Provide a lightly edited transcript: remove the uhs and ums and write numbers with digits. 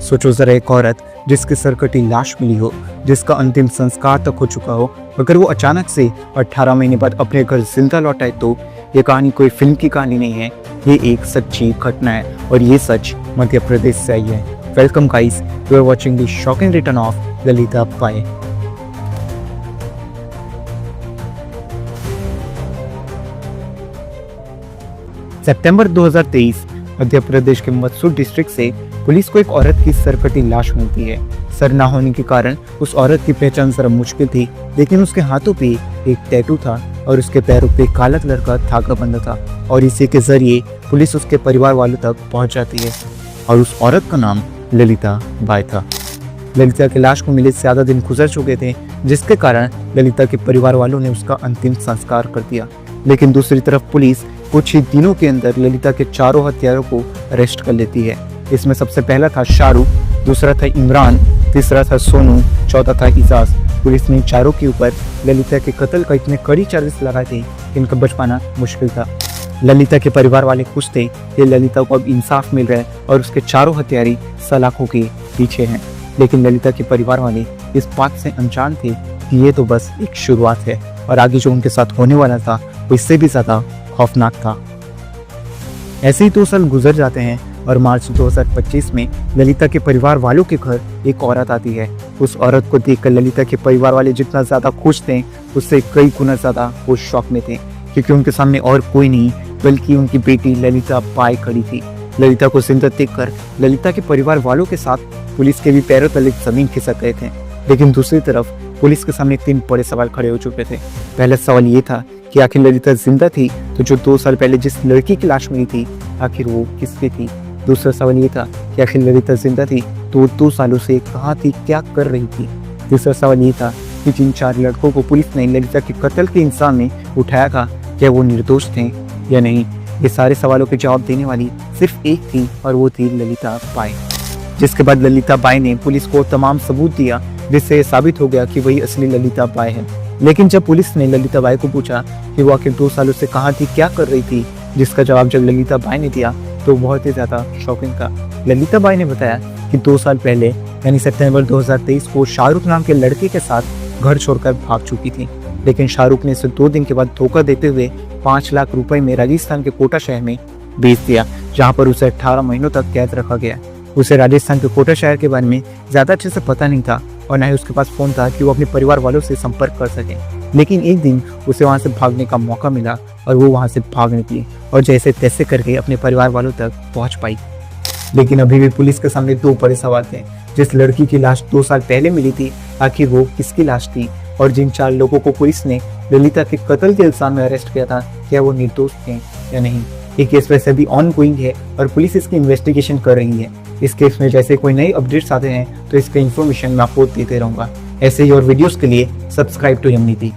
सोचो जरा, एक औरत जिसकी सरकटी लाश मिली हो, जिसका अंतिम संस्कार तक हो चुका हो, अगर वो अचानक से 18 महीने बाद अपने घर जिंदा लौट आए तो ये कहानी कोई फिल्म की कहानी नहीं है, ये एक सच्ची घटना है और ये सच मध्य प्रदेश से आई है। Welcome guys, you are watching the shocking return of Lalita Bai. सितंबर 2023 मध्य प्रदेश के मत्सूर डिस्ट्रिक्ट से पुलिस को एक औरत की सरकटी लाश मिलती है। सर ना होने के कारण उस औरत की पहचान जरा मुश्किल थी, लेकिन उसके हाथों पे एक टैटू था और उसके पैरों पे काला कलर का धागा बंधा था और इसी के जरिए पुलिस उसके परिवार वालों तक पहुंच जाती है और उस औरत का नाम ललिता बाई था। ललिता की लाश को मिले ज्यादा दिन गुजर चुके थे, जिसके कारण ललिता के परिवार वालों ने उसका अंतिम संस्कार कर दिया। लेकिन दूसरी तरफ पुलिस कुछ ही दिनों के अंदर ललिता के चारों हत्यारों को अरेस्ट कर लेती है। इसमें सबसे पहला था शाहरुख, दूसरा था इमरान, तीसरा था सोनू, चौथा था इजाज। पुलिस ने चारों के ऊपर ललिता के कत्ल का इतने कड़ी चार्जेस लगाए थे कि इनका बच पाना मुश्किल था। ललिता के परिवार वाले खुश थे कि ललिता को अब इंसाफ मिल रहा है और उसके चारों हत्यारी सलाखों के पीछे हैं। लेकिन ललिता के परिवार वाले इस बात से अनजान थे कि ये तो बस एक शुरुआत है और आगे जो उनके साथ होने वाला था वो इससे भी ज्यादा खौफनाक था। ऐसे ही 2 साल गुजर जाते हैं और मार्च 2025 में ललिता के परिवार वालों के घर एक औरत आती है। उस औरत को देखकर ललिता के परिवार वाले जितना ज्यादा खुश थे, उससे कई गुना ज्यादा वो शौक में थे, क्योंकि उनके सामने और कोई नहीं बल्कि उनकी बेटी ललिता बाई खड़ी थी। ललिता को जिंदा देखकर ललिता के परिवार वालों के साथ पुलिस के भी पैरों तले जमीन खिसक गए थे। लेकिन दूसरी तरफ पुलिस के सामने 3 बड़े सवाल खड़े हो चुके थे। पहला सवाल ये था कि आखिर ललिता जिंदा थी तो जो 2 साल पहले जिस लड़की की लाश मिली थी आखिर वो किसकी थी। दूसरा सवाल ये था कि आखिर ललिता जिंदा थी तो 2 सालों से कहाँ थी, क्या कर रही थी। तीसरा सवाल ये था कि जिन 4 लड़कों को पुलिस ने ललिता के कत्ल के इंसान में उठाया था, क्या वो निर्दोष थे या नहीं। ये सारे सवालों के जवाब देने वाली सिर्फ एक थी और वो थी ललिता बाई। जिसके बाद ललिता बाई ने पुलिस को तमाम सबूत दिया, जिससे साबित हो गया कि वही असली ललिता बाई है। लेकिन जब पुलिस ने ललिता बाई को पूछा कि वो आखिर 2 सालों से कहाँ थी, क्या कर रही थी, जिसका जवाब जब ललिता बाई ने दिया तो बहुत ही ज्यादा शॉकिंग था। ललिता बाई ने बताया कि 2 साल पहले यानी सितंबर 2023 को शाहरुख नाम के लड़के के साथ घर छोड़कर भाग चुकी थी। लेकिन शाहरुख ने इसे 2 दिन के बाद धोखा देते हुए 5 लाख रुपए में राजस्थान के कोटा शहर में बेच दिया, जहाँ पर उसे 18 महीनों तक कैद रखा गया। उसे राजस्थान के कोटा शहर के बारे में ज्यादा अच्छे से पता नहीं था और न ही उसके पास फोन था कि वो अपने परिवार वालों से संपर्क कर सके। लेकिन एक दिन उसे वहां से भागने का मौका मिला और वो वहां से भाग निकली और जैसे तैसे करके अपने परिवार वालों तक पहुंच पाई। लेकिन अभी भी पुलिस के सामने 2 बड़े सवाल थे। जिस लड़की की लाश 2 साल पहले मिली थी आखिर वो किसकी लाश थी, और जिन 4 लोगों को पुलिस ने ललिता के कत्ल के इल्जाम में अरेस्ट किया था क्या वो निर्दोष थे या नहीं। ये केस वैसे अभी ऑनगोइंग है और पुलिस इसकी इन्वेस्टिगेशन कर रही है। इस केस में जैसे कोई नई अपडेट्स आते हैं तो इसका इन्फॉर्मेशन मैं आपको देते रहूंगा। ऐसे ही और वीडियोस के लिए सब्सक्राइब टू यमनीति।